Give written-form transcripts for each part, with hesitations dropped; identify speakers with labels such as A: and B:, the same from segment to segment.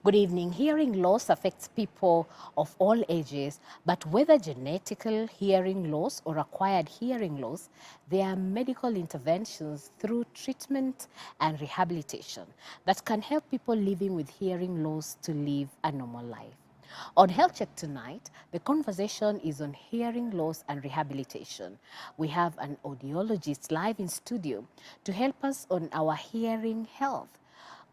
A: Good evening. Hearing loss affects people of all ages, but whether genetical hearing loss or acquired hearing loss, there are medical interventions through treatment and rehabilitation that can help people living with hearing loss to live a normal life. On Health Check tonight, the conversation is on hearing loss and rehabilitation. We have an audiologist live in studio to help us on our hearing health.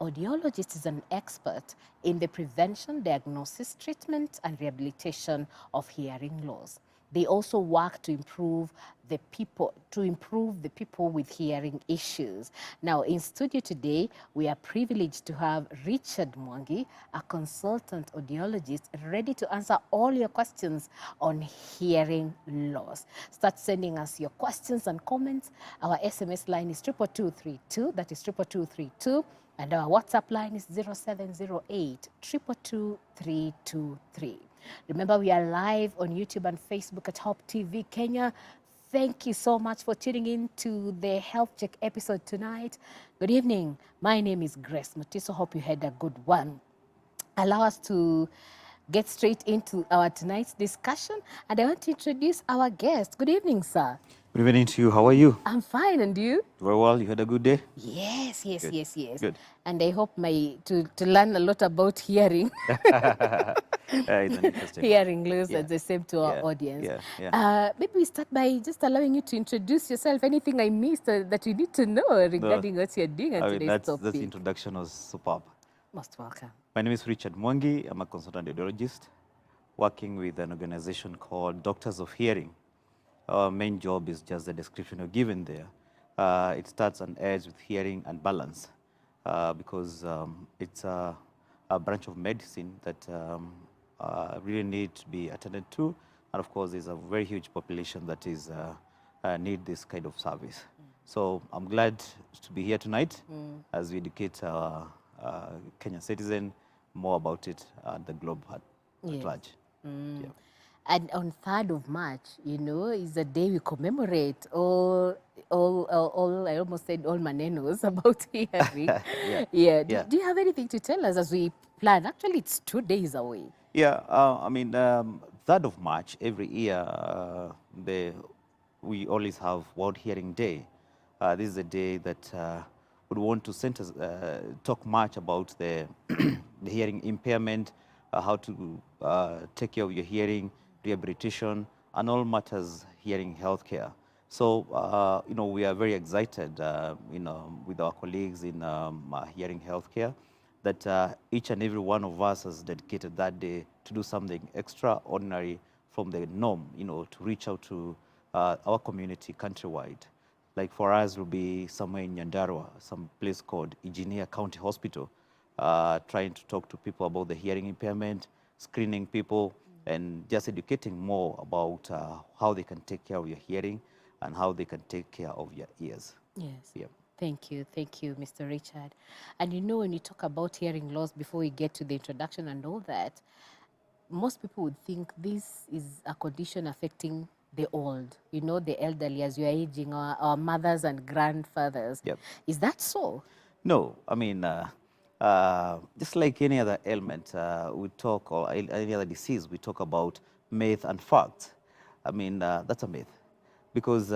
A: Audiologist is an expert in the prevention, diagnosis, treatment, and rehabilitation of hearing loss. They also work to improve the people with hearing issues. Now, in studio today, we are privileged to have Richard Mwangi, a consultant audiologist, ready to answer all your questions on hearing loss. Start sending us your questions and comments. Our SMS line is 22232. That is 22232. And our WhatsApp line is 0708 222 Remember, we are live on YouTube and Facebook at Hope TV Kenya. Thank you so much for tuning in to the Health Check episode tonight. Good evening. My name is Grace Mutiso. Hope you had a good one. Allow us to get straight into our tonight's discussion. And I want to introduce our guest. Good evening, sir.
B: Good evening to you. How are you?
A: I'm fine, and you?
B: Very well. You had a good day?
A: Yes.
B: Good. Good.
A: And I hope to learn a lot about hearing.
B: It's an interesting
A: hearing loss, and the same to our audience. Maybe we start by just allowing you to introduce yourself. Anything I missed that you need to know regarding what you're doing on today's topic.
B: That introduction was superb.
A: Most welcome.
B: My name is Richard Mwangi. I'm a consultant audiologist working with an organization called Doctors of Hearing. Our main job is just the description you're given there. It starts and ends with hearing and balance because it's a branch of medicine that really need to be attended to. And of course, there's a very huge population that is need this kind of service. So I'm glad to be here tonight as we educate our Kenyan citizen more about it and the globe at large. Yeah.
A: And on 3rd of March, is the day we commemorate all I almost said all manenos about hearing. Do you have anything to tell us as we plan? Actually, it's 2 days away.
B: Yeah, 3rd of March, every year, we always have World Hearing Day. This is a day that would want to talk much about the hearing impairment, how to take care of your hearing, rehabilitation, and all matters hearing healthcare. So, we are very excited, with our colleagues in hearing healthcare, that each and every one of us has dedicated that day to do something extraordinary from the norm, to reach out to our community countrywide. Like for us, will be somewhere in Nyandarua, some place called Engineer County Hospital, trying to talk to people about the hearing impairment, screening people, and just educating more about how they can take care of your hearing and how they can take care of your ears.
A: Yes. Yeah. Thank you, Mr. Richard. And when you talk about hearing loss, before we get to the introduction and all that, most people would think this is a condition affecting the old, the elderly as you are aging, our mothers and grandfathers.
B: Yep.
A: Is that so?
B: No, just like any other ailment we talk, or any other disease, we talk about myth and facts. That's a myth. Because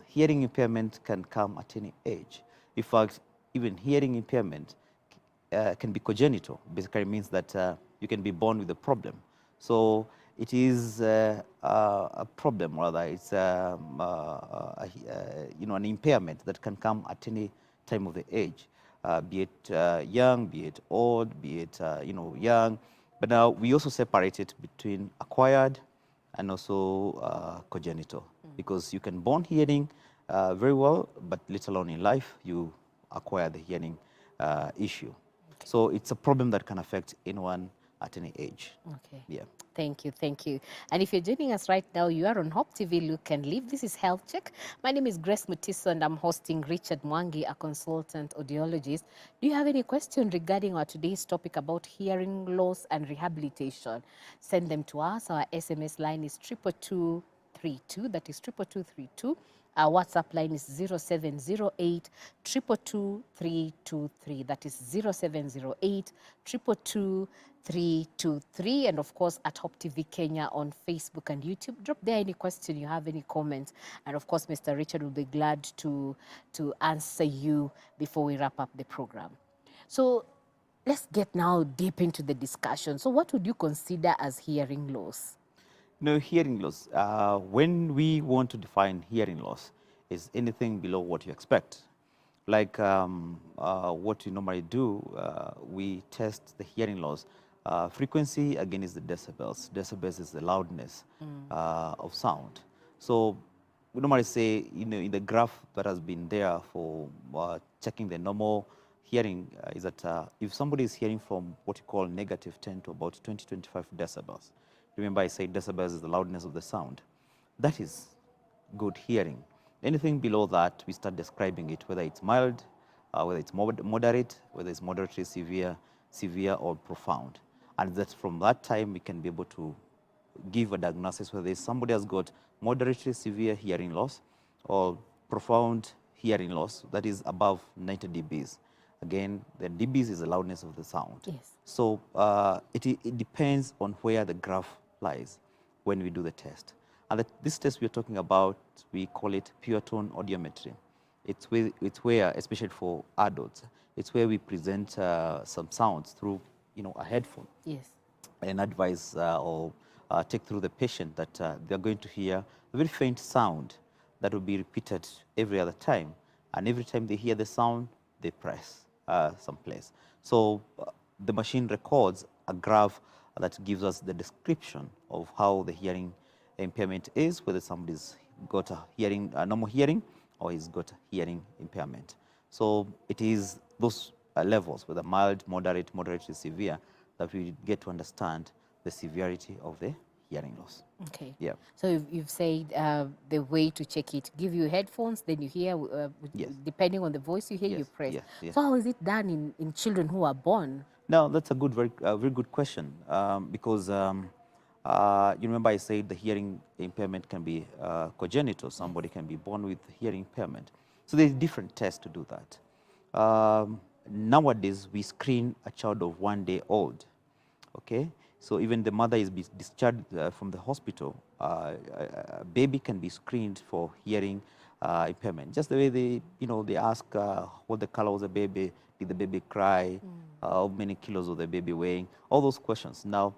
B: hearing impairment can come at any age. In fact, even hearing impairment can be congenital. Basically means that you can be born with a problem. So it is a problem, rather. It's an impairment that can come at any time of the age, be it young, be it old, be it young. But now we also separate it between acquired and also congenital, because you can born hearing very well, but later on in life you acquire the hearing issue. Okay. So it's a problem that can affect anyone at any age.
A: Okay.
B: Yeah.
A: Thank you. And if you're joining us right now, you are on Hope TV Look and Live. This is Health Check. My name is Grace Mutiso and I'm hosting Richard Mwangi, a consultant audiologist. Do you have any question regarding our today's topic about hearing loss and rehabilitation? Send them to us. Our SMS line is 222 2232. That is 22232. Our WhatsApp line is 0708 222 323. That is 0708 222 323. And of course, at Hope TV Kenya on Facebook and YouTube. Drop there any question you have, any comments. And of course, Mr. Richard will be glad to answer you before we wrap up the program. So let's get now deep into the discussion. So what would you consider as hearing loss?
B: No, hearing loss. When we want to define hearing loss, is anything below what you expect. Like what you normally do, we test the hearing loss. Frequency, again, is the decibels. Decibels is the loudness of sound. So we normally say, in the graph that has been there for checking the normal hearing, is that if somebody is hearing from what you call -10 to about 20-25 decibels, remember I said decibels is the loudness of the sound, that is good hearing. Anything below that, we start describing it, whether it's mild, whether it's moderate, whether it's moderately severe or profound. And that from that time, we can be able to give a diagnosis whether somebody has got moderately severe hearing loss or profound hearing loss that is above 90 dBs. Again, the dBs is the loudness of the sound.
A: Yes.
B: So it depends on where the graph lies when we do the test. And this test we're talking about, we call it pure tone audiometry. It's where, especially for adults, it's where we present some sounds through, a headphone.
A: Yes.
B: And advise or take through the patient that they're going to hear a very faint sound that will be repeated every other time. And every time they hear the sound, they press some place. So the machine records a graph that gives us the description of how the hearing impairment is, whether somebody's got a normal hearing or he's got a hearing impairment. So it is those levels, whether mild, moderately severe, that we get to understand the severity of the hearing loss.
A: Okay.
B: Yeah.
A: So you've said the way to check it, give you headphones, then you hear,
B: Yes.
A: depending on the voice you hear,
B: Yes,
A: you press.
B: yes, yes.
A: So how is it done in children who are born?
B: Now, that's a very good question, because you remember I said the hearing impairment can be congenital. Somebody can be born with hearing impairment. So there's different tests to do that. Nowadays, we screen a child of 1 day old, okay? So even the mother is discharged from the hospital, a baby can be screened for hearing impairment. Just the way they ask what the color was the baby, did the baby cry, how many kilos was the baby weighing, all those questions. Now,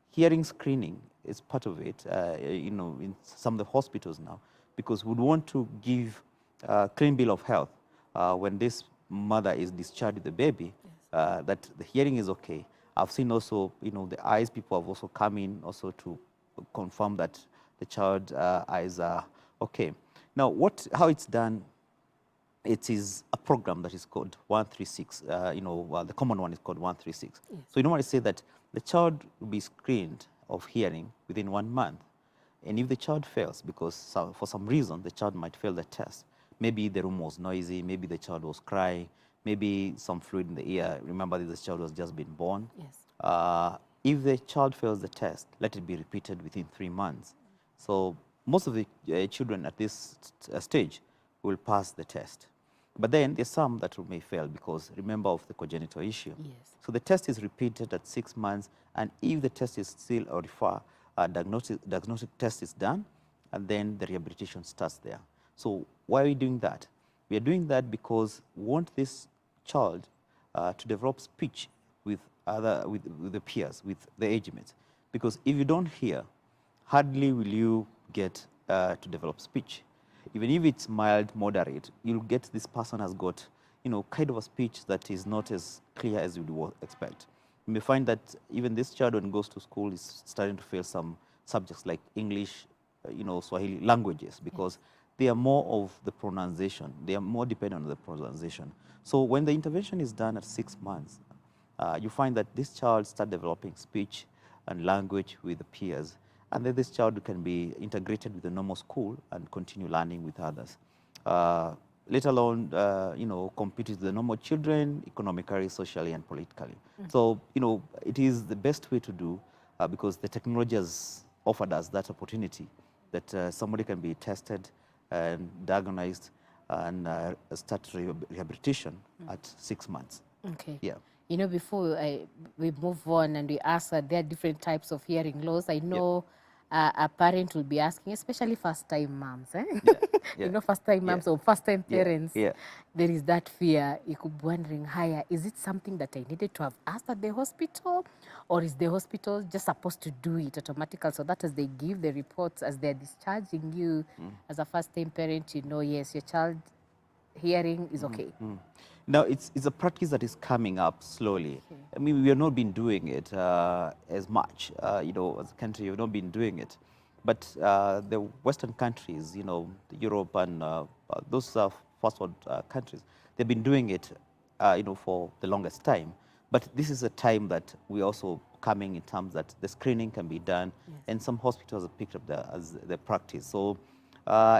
B: hearing screening is part of it, in some of the hospitals now, because we want to give a clean bill of health when this mother is discharged with the baby, yes, that the hearing is okay. I've seen also, the eyes people have also come in also to confirm that the child's eyes are okay. Now, how it's done, it is a program that is called 136. The common one is called 136. Yes. So you normally say that the child will be screened of hearing within 1 month. And if the child fails, because for some reason the child might fail the test, maybe the room was noisy, maybe the child was crying, maybe some fluid in the ear. Remember, this child was just been born. Yes. If the child fails the test, let it be repeated within 3 months. So most of the children at this stage will pass the test. But then there's some that may fail because, remember, of the congenital issue. Yes. So the test is repeated at 6 months, and if the test is still a refer, diagnostic test is done, and then the rehabilitation starts there. So why are we doing that? We are doing that because we want this child to develop speech with the peers, with the age mates. Because if you don't hear, hardly will you get to develop speech. Even if it's mild, moderate, you'll get this person has got, kind of a speech that is not as clear as you would expect. You may find that even this child, when he goes to school, is starting to fail some subjects like English, Swahili languages, because they are more of the pronunciation. They are more dependent on the pronunciation. So when the intervention is done at 6 months, you find that this child starts developing speech and language with the peers. And then this child can be integrated with the normal school and continue learning with others. Let alone, compete with the normal children, economically, socially, and politically. So, it is the best way to do because the technology has offered us that opportunity that somebody can be tested and diagnosed and start rehabilitation at 6 months.
A: Okay.
B: Yeah.
A: You know, before we move on and we ask that there are different types of hearing loss, I know a parent will be asking, especially first-time moms, eh?
B: Yeah. Yeah.
A: You know, first-time
B: Yeah.
A: moms or first-time
B: Yeah.
A: parents,
B: Yeah.
A: there is that fear. You could be wondering, higher, is it something that I needed to have asked at the hospital, or is the hospital just supposed to do it automatically so that as they give the reports, as they're discharging you as a first-time parent, you know, yes, your child hearing is okay.
B: Now, it's a practice that is coming up slowly.
A: Okay.
B: I mean, we have not been doing it as much, you know, as a country, we have not been doing it. But the Western countries, you know, Europe and those first world countries, they've been doing it, you know, for the longest time. But this is a time that we're also coming in terms that the screening can be done, and some hospitals have picked up as the practice. So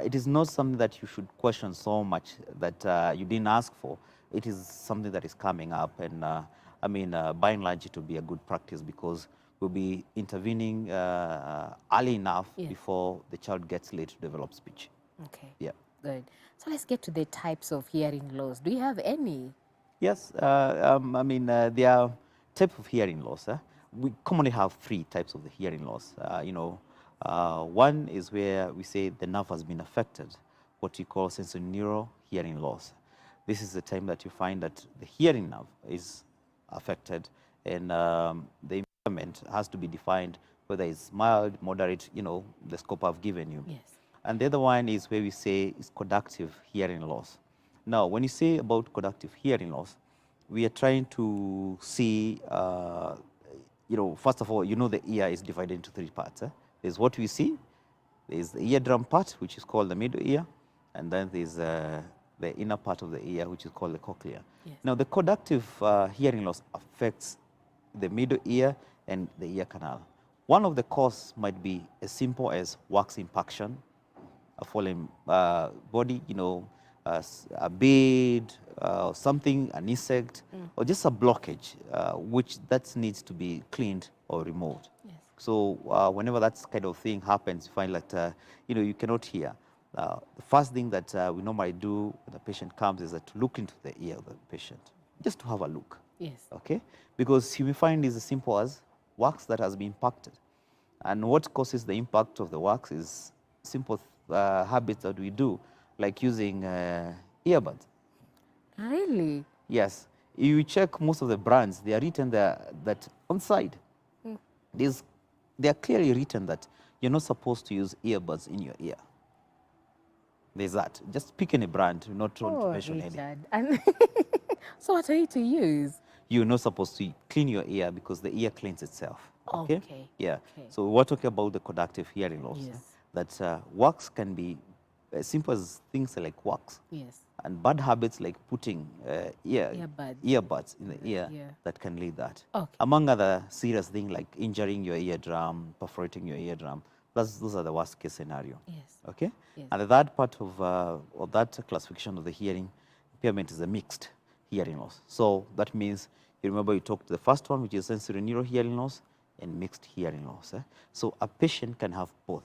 B: it is not something that you should question so much that you didn't ask for. It is something that is coming up, and I mean, by and large, it will be a good practice because we'll be intervening early enough before the child gets late to develop speech.
A: Okay.
B: Yeah.
A: Good. So let's get to the types of hearing loss. Do you have any?
B: Yes, I mean, there are types of hearing loss. We commonly have 3 types of the hearing loss. You know, one is where we say the nerve has been affected, what you call sensorineural hearing loss. This is the time that you find that the hearing nerve is affected, and the impairment has to be defined, whether it's mild, moderate, you know, the scope I've given you.
A: Yes.
B: And the other one is where we say is conductive hearing loss. Now, when you say about conductive hearing loss, we are trying to see, you know, first of all, you know, the ear is divided into 3 parts. There's what we see, there's the eardrum part, which is called the middle ear, and then there's the inner part of the ear, which is called the cochlea.
A: Yes.
B: Now, the conductive hearing loss affects the middle ear and the ear canal. One of the causes might be as simple as wax impaction, a fallen body, you know, a bead, something, an insect, or just a blockage, which that needs to be cleaned or removed.
A: Yes.
B: So whenever that kind of thing happens, you find that, you know, you cannot hear. The first thing that we normally do when the patient comes is to look into the ear of the patient, just to have a look.
A: Yes.
B: Okay? Because you will find is as simple as wax that has been impacted. And what causes the impact of the wax is simple habits that we do, like using earbuds.
A: Really?
B: Yes. You check most of the brands, they are written there that on side. They are clearly written that you're not supposed to use earbuds in your ear. There's that. Just pick any brand, not want to mention any.
A: Richard. And so what are you to use?
B: You're not supposed to clean your ear because the ear cleans itself. Okay?
A: Okay.
B: Yeah.
A: Okay.
B: So we're talking about the conductive hearing loss.
A: Yes.
B: That wax can be as simple as things like wax.
A: Yes.
B: And bad habits like putting earbuds in the ear that can lead that.
A: Okay.
B: Among other serious things like injuring your eardrum, perforating your eardrum, those are the worst case scenario.
A: Yes.
B: Okay?
A: Yes.
B: And the third part of that classification of the hearing impairment is a mixed hearing loss. So that means, you remember you talked to the first one, which is sensorineural hearing loss, and mixed hearing loss. So a patient can have both.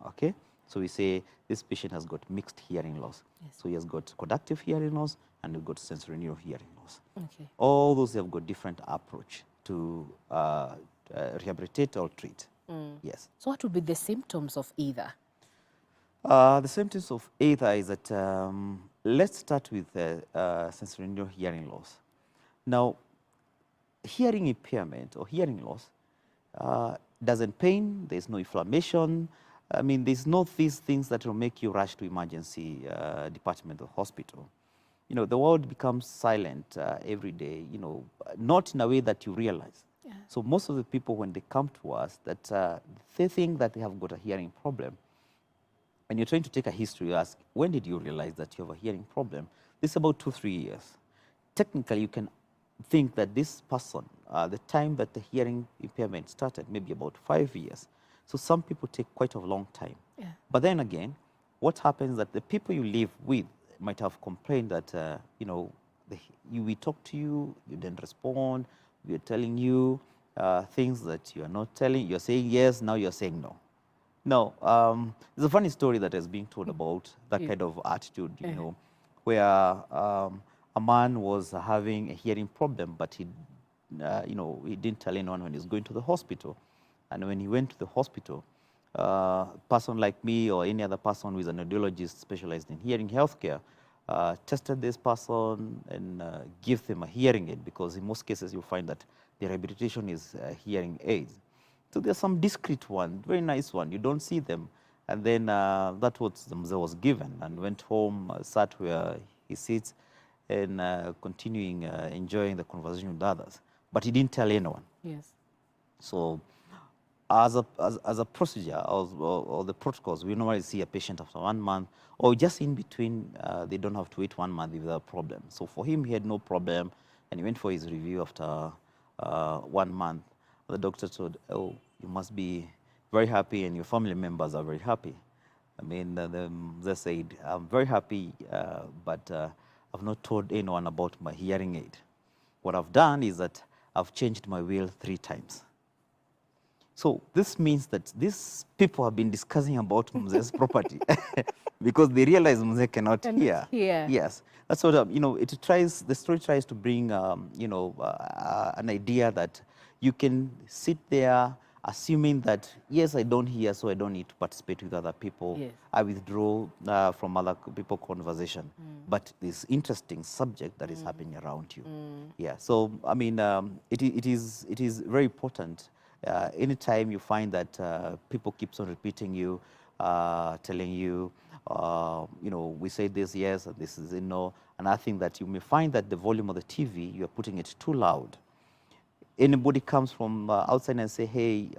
B: Okay? So we say this patient has got mixed hearing loss.
A: Yes.
B: So he has got conductive hearing loss and he's got sensorineural hearing loss.
A: Okay.
B: All those have got different approach to rehabilitate or treat. Yes.
A: So what would be the symptoms of either?
B: The symptoms of either is that, let's start with sensorineural hearing loss. Now, hearing impairment or hearing loss doesn't pain, there's no inflammation. I mean, there's no these things that will make you rush to emergency department of hospital. You know, the world becomes silent every day, you know, not in a way that you realize. Yeah. So most of the people, when they come to us, that they think that they have got a hearing problem. And you're trying to take a history, you ask, when did you realize that you have a hearing problem? This is about 2-3 years. Technically, you can think that this person, the time that the hearing impairment started, maybe about 5 years. So some people take quite a long time. Yeah. But then again, what happens is that the people you live with might have complained that, you know, we talk to you, you didn't respond, we're telling you things that you are not telling, you're saying yes, now you're saying no. No, there's a funny story that is being told about that
A: Yeah.
B: kind of attitude, you know, where a man was having a hearing problem, but you know, he didn't tell anyone when he was going to the hospital. And when he went to the hospital, a person like me or any other person who is an audiologist specialized in hearing healthcare tested this person and give them a hearing aid, because in most cases you'll find that the rehabilitation is hearing aids. So there's some discreet one, very nice one. You don't see them. And then that's what the Mzee was given, and went home, sat where he sits, and continuing enjoying the conversation with others. But he didn't tell anyone.
A: Yes.
B: So as a procedure or the protocols, we normally see a patient after 1 month, or just in between, they don't have to wait 1 month without a problem. So for him, he had no problem, and he went for his review after 1 month. The doctor told, oh, you must be very happy, and your family members are very happy. I mean, they said, I'm very happy, but I've not told anyone about my hearing aid. What I've done is that I've changed my will 3 times. So this means that these people have been discussing about Mze's property because they realize Mze cannot hear.
A: Hear.
B: Yes, that's what you know. The story tries to bring you know, an idea that you can sit there assuming that yes, I don't hear, so I don't need to participate with other people.
A: Yes.
B: I withdraw from other people conversation. But this interesting subject that is happening around you. Yeah. So I mean, it is very important. Anytime you find that people keeps on repeating you, telling you, you know, we say this yes, and this is a no, and I think that you may find that the volume of the TV, you are putting it too loud. Anybody comes from outside and say, hey,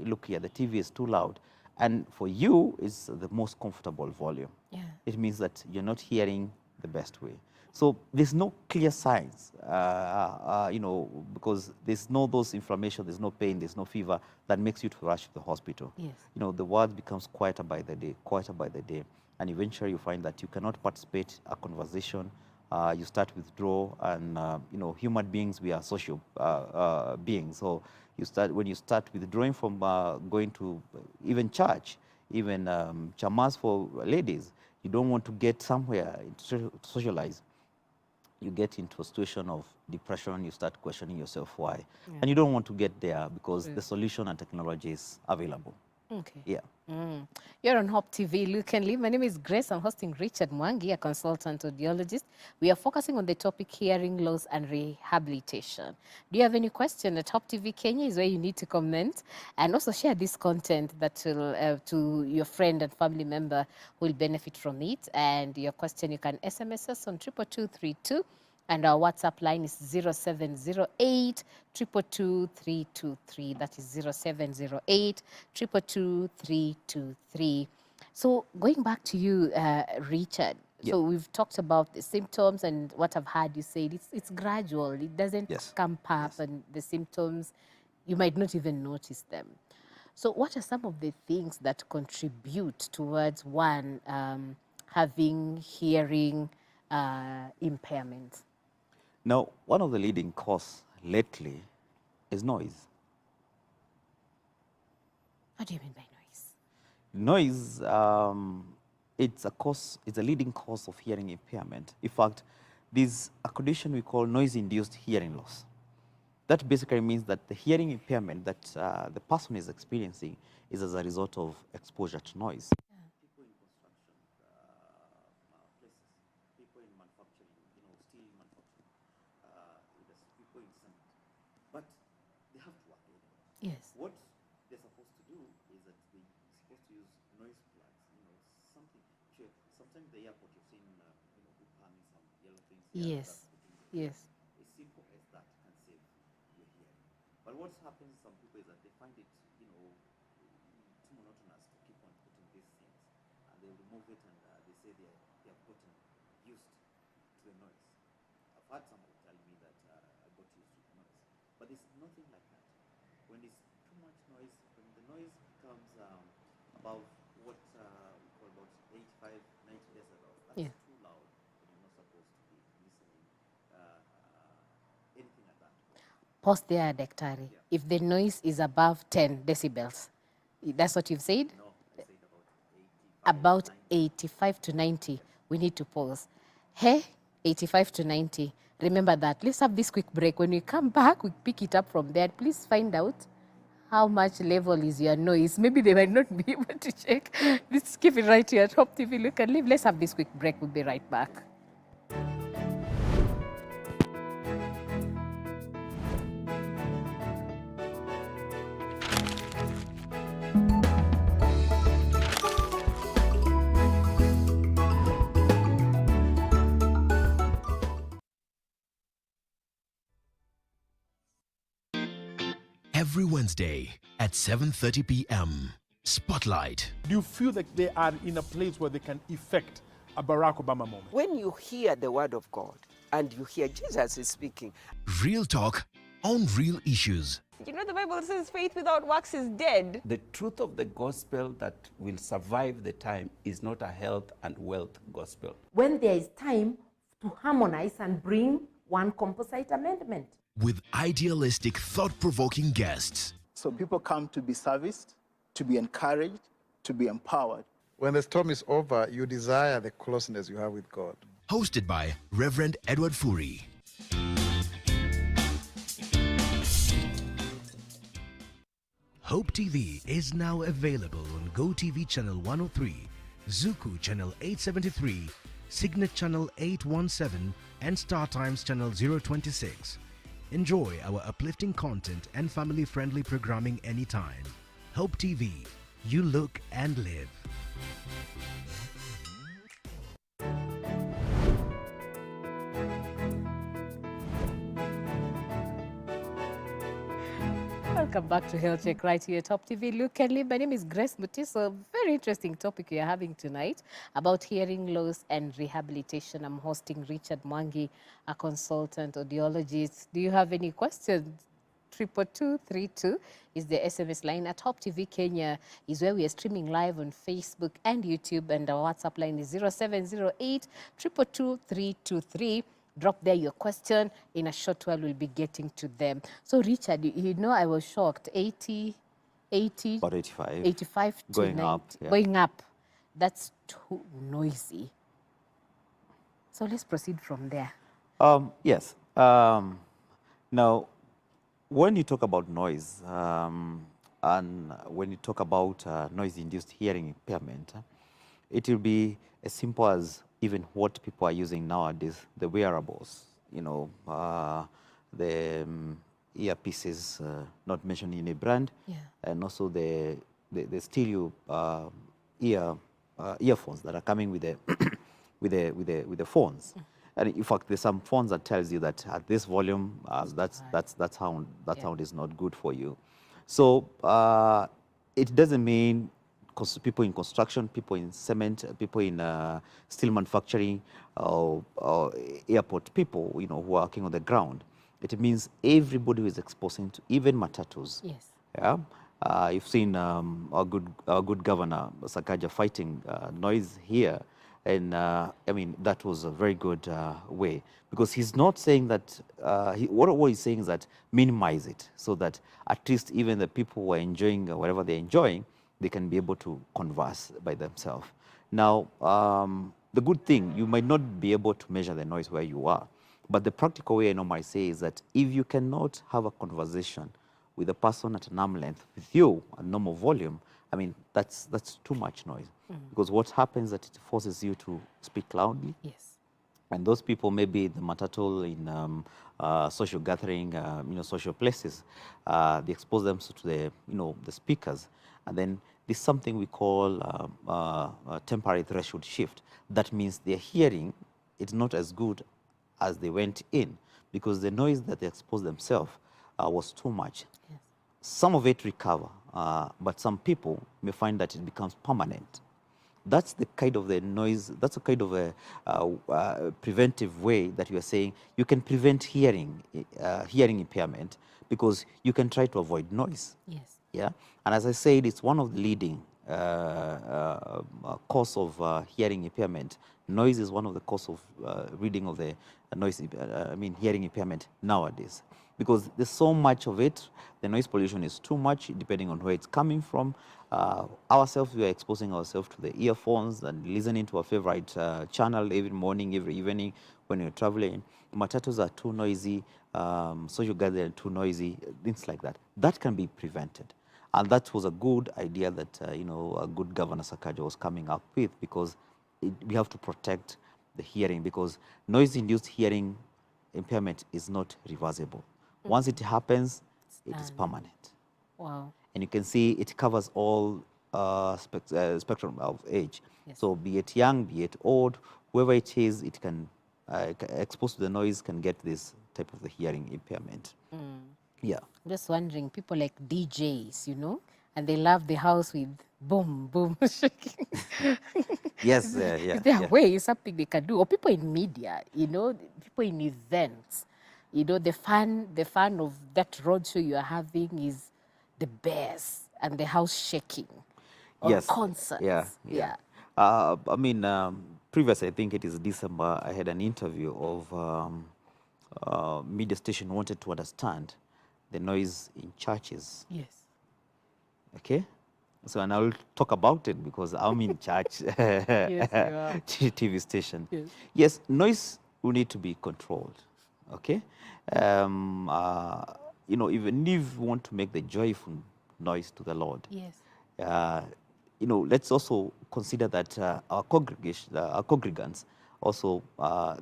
B: look here, the TV is too loud. And for you, it's the most comfortable volume.
A: Yeah.
B: It means that you're not hearing the best way. So there's no clear signs, you know, because there's no those inflammation, there's no pain, there's no fever that makes you to rush to the hospital.
A: Yes.
B: You know, the world becomes quieter by the day, quieter by the day. And eventually you find that you cannot participate in a conversation. You start withdraw, and you know, human beings, we are social beings. So when you start withdrawing from going to even church, even chamas for ladies, you don't want to get somewhere to socialize. You get into a situation of depression, you start questioning yourself why.
A: Yeah.
B: And you don't want to get there because the solution and technology is available.
A: Okay.
B: Yeah.
A: You're on Hope TV. Look and Live. My name is Grace. I'm hosting Richard Mwangi, a consultant audiologist. We are focusing on the topic hearing loss and rehabilitation. Do you have any question? At Hope TV Kenya is where you need to comment, and also share this content that will to your friend and family member who will benefit from it. And your question, you can SMS us on 22232. And our WhatsApp line is 0708 222 323. That is 0708 222 323. So going back to you, Richard. So we've talked about the symptoms, and what I've heard you say, it's gradual. It doesn't come up, and the symptoms, you might not even notice them. So what are some of the things that contribute towards one having hearing impairment?
B: Now, one of the leading causes lately is noise.
A: What do you mean by
B: Noise, it's a leading cause of hearing impairment. In fact, there's a condition we call noise-induced hearing loss. That basically means that the hearing impairment that the person is experiencing is as a result of exposure to noise. People in construction places, people in manufacturing, you know, steel manufacturing, people in cement, but they have to work anyway.
A: Yes.
B: What they're supposed to do is that they're supposed to use noise plugs, you know, something. Sure, sometimes the airport you've seen, you know, people hanging some yellow things here.
A: Yes. Yes.
B: As simple as that can save your hearing. But what happens to some people is that they find it, you know, too monotonous to keep on putting these things, and they remove it, and they say they have gotten used to the noise. I've had somebody tell me that I got used to the noise, but it's nothing like that. When it's too much noise, when the noise becomes above what we call about 85, 90 decibels, that's too loud, and you're not supposed to be listening anything like that.
A: Pause there, Daktari. If the noise is above 10 decibels, that's what you've said?
B: No,
A: about 85 to 90, we need to pause. Hey, 85 to 90. Remember that. Let's have this quick break. When we come back, we pick it up from there. Please find out how much level is your noise. Maybe they might not be able to check. Let's keep it right here at Top TV Look and Live. Let's have this quick break. We'll be right back.
C: Every Wednesday at 7:30 p.m. Spotlight.
D: Do you feel that they are in a place where they can effect a Barack Obama moment?
E: When you hear the word of God and you hear Jesus is speaking.
C: Real talk on real issues.
F: You know, the Bible says faith without works is dead.
G: The truth of the gospel that will survive the time is not a health and wealth gospel.
H: When there is time to harmonize and bring one composite amendment.
C: With idealistic, thought-provoking guests.
I: So people come to be serviced, to be encouraged, to be empowered.
J: When the storm is over, you desire the closeness you have with God.
C: Hosted by Reverend Edward Furi. Hope TV is now available on GoTV Channel 103, Zuku Channel 873, Signet Channel 817, and StarTimes Channel 026. Enjoy our uplifting content and family-friendly programming anytime. Hope TV, you look and live.
A: Welcome back to Health Check right here, Top TV Look and Live. My name is Grace Mutiso. Very interesting topic we are having tonight about hearing loss and rehabilitation. I'm hosting Richard Mwangi, a consultant audiologist. Do you have any questions? 22232 is the SMS line. At Top TV Kenya is where we are streaming live on Facebook and YouTube, and our WhatsApp line is 0708 222 Drop there your question. In a short while, we'll be getting to them. So, Richard, you know, I was shocked. 80,
B: About 85.
A: 85 to
B: Going
A: 90.
B: up, yeah.
A: Going up. That's too noisy. So let's proceed from there.
B: Yes. Now, when you talk about noise, and when you talk about noise-induced hearing impairment, it will be as simple as even what people are using nowadays, the wearables, you know, the earpieces, not mentioning any brand,
A: Yeah.
B: and also the stereo earphones that are coming with the with the phones. And in fact, there's some phones that tells you that at this volume, that sound is not good for you. So it doesn't mean people in construction, people in cement, people in steel manufacturing, or airport people, you know, who are working on the ground. It means everybody who is exposing to even matatus.
A: Yes.
B: Yeah. You've seen our good governor Sakaja fighting noise here, and I mean that was a very good way, because he's not saying that. What he's saying is that minimize it, so that at least even the people who are enjoying whatever they're enjoying, they can be able to converse by themselves. Now, the good thing, you might not be able to measure the noise where you are, but the practical way I normally say is that if you cannot have a conversation with a person at an arm length with you at normal volume, I mean, that's too much noise. Because what happens is that it forces you to speak loudly.
A: Yes.
B: And those people, maybe the matatu in social gathering, you know, social places, they expose themselves to the, you know, the speakers. And then there's something we call a temporary threshold shift. That means their hearing is not as good as they went in, because the noise that they exposed themselves was too much.
A: Yes.
B: Some of it recover, but some people may find that it becomes permanent. That's the kind of the noise, that's a kind of a preventive way that you are saying you can prevent hearing impairment, because you can try to avoid noise.
A: Yes.
B: Yeah, and as I said, it's one of the leading cause of hearing impairment. Noise is one of the cause of reading of the hearing impairment nowadays, because there's so much of it. The noise pollution is too much, depending on where it's coming from. Ourselves, we are exposing ourselves to the earphones and listening to our favorite channel every morning, every evening when you're traveling. Matatus are too noisy, social gatherings are too noisy, things like that. That can be prevented. And that was a good idea that, a good Governor Sakaja was coming up with, because we have to protect the hearing, because noise-induced hearing impairment is not reversible. Once it happens, it is permanent.
A: Wow.
B: And you can see it covers all spectrum of age.
A: Yes.
B: So be it young, be it old, whoever it is, it can, exposed to the noise, can get this type of the hearing impairment. Yeah.
A: I'm just wondering, people like DJs, and they love the house with boom, boom, shaking.
B: Yes,
A: Is there a way, something they can do? Or people in media, people in events, the fun of that roadshow you are having is the bass and the house shaking. Or
B: Yes.
A: concerts.
B: Yeah. Previously, I think it is December, I had an interview of media station wanted to understand the noise in churches.
A: Yes.
B: Okay? So, and I'll talk about it because I'm in church.
A: Yes, you are.
B: TV station.
A: Yes.
B: Yes, noise will need to be controlled. Okay? Even if we want to make the joyful noise to the Lord.
A: Yes.
B: Let's also consider that our congregants also,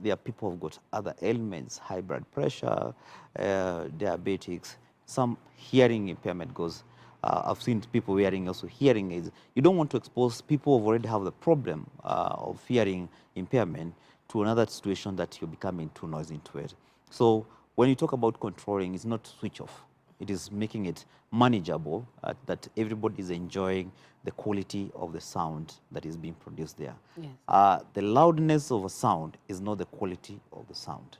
B: there are people who've got other ailments, high blood pressure, diabetics, some hearing impairment goes. I've seen people wearing also hearing aids. You don't want to expose people who already have the problem of hearing impairment to another situation that you're becoming too noisy into it. So when you talk about controlling, it's not switch off. It is making it manageable, that everybody is enjoying the quality of the sound that is being produced there.
A: Yes.
B: The loudness of a sound is not the quality of the sound.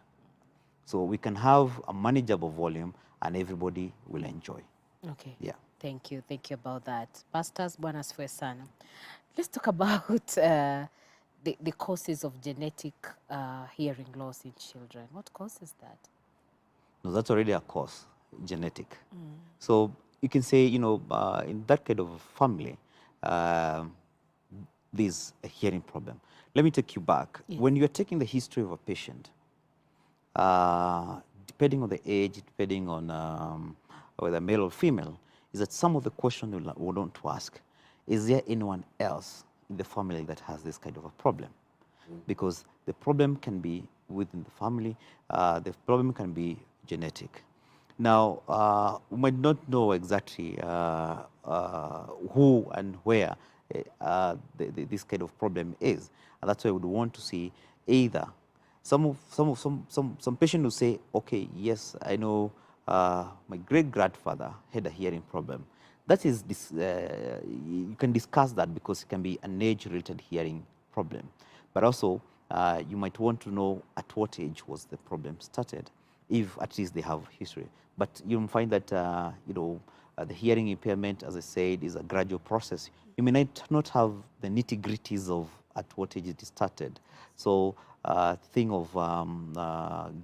B: So we can have a manageable volume and everybody will enjoy.
A: Okay.
B: Yeah.
A: Thank you about that. Pastors, Bwana asifiwe sana. Let's talk about the causes of genetic hearing loss in children. What causes that?
B: No, that's already a cause, genetic. So you can say, in that kind of a family, there's a hearing problem. Let me take you back.
A: Yes.
B: When you're taking the history of a patient, depending on the age, depending on whether male or female, is that some of the questions we want to ask, is there anyone else in the family that has this kind of a problem? Because the problem can be within the family, the problem can be genetic. Now, we might not know exactly who and where this kind of problem is, and that's why we would want to see either some patient will say, okay, yes, I know my great-grandfather had a hearing problem. That is, you can discuss that because it can be an age-related hearing problem. But also, you might want to know at what age was the problem started, if at least they have history. But you'll find that, the hearing impairment, as I said, is a gradual process. You may not have the nitty-gritties of at what age it started. So thing of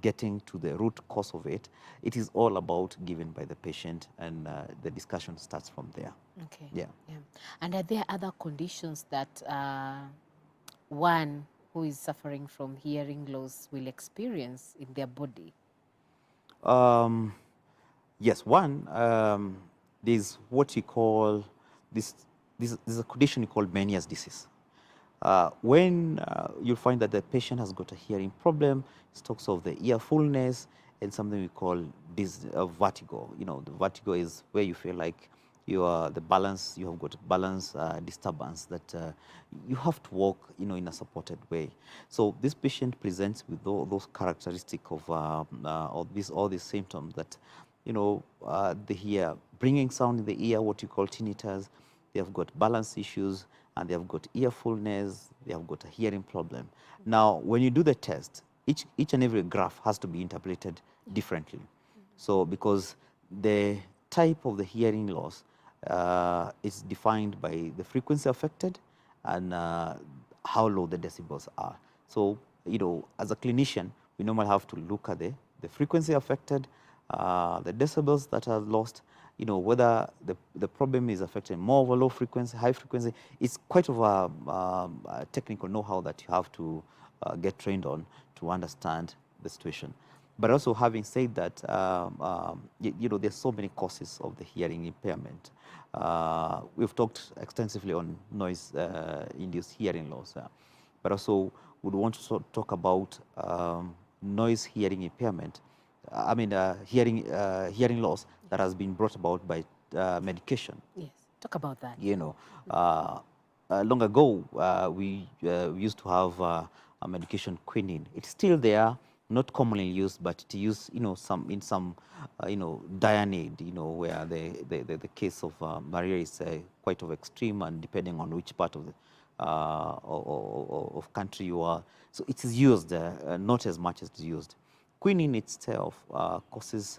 B: getting to the root cause of it, it is all about given by the patient, and the discussion starts from there.
A: Okay.
B: Yeah.
A: And are there other conditions that one who is suffering from hearing loss will experience in their body?
B: Yes, one, there's what you call, this is a condition called Meniere's disease. When you'll find that the patient has got a hearing problem, it talks of the ear fullness and something we call vertigo. The vertigo is where you feel like you have got balance disturbance, that you have to walk, in a supported way. So this patient presents with all those characteristics of all these symptoms that, they hear bringing sound in the ear, what you call tinnitus. They have got balance issues, and they have got ear fullness, they have got a hearing problem. Now, when you do the test, each and every graph has to be interpreted differently. So, because the type of the hearing loss It's defined by the frequency affected and how low the decibels are. So, as a clinician, we normally have to look at the frequency affected, the decibels that are lost, whether the problem is affecting more of a low frequency, high frequency. It's quite of a technical know-how that you have to get trained on to understand the situation. But also, having said that, there's so many causes of the hearing impairment. We've talked extensively on noise-induced hearing loss, but also would want to talk about noise hearing impairment. Hearing loss that has been brought about by medication.
A: Yes, talk about that.
B: Long ago, we used to have a medication quinine. It's still there, not commonly used, but it used, in some dire need, where the case of malaria is quite of extreme, and depending on which part of the of country you are, so it is used, not as much as it's used. Quinine itself causes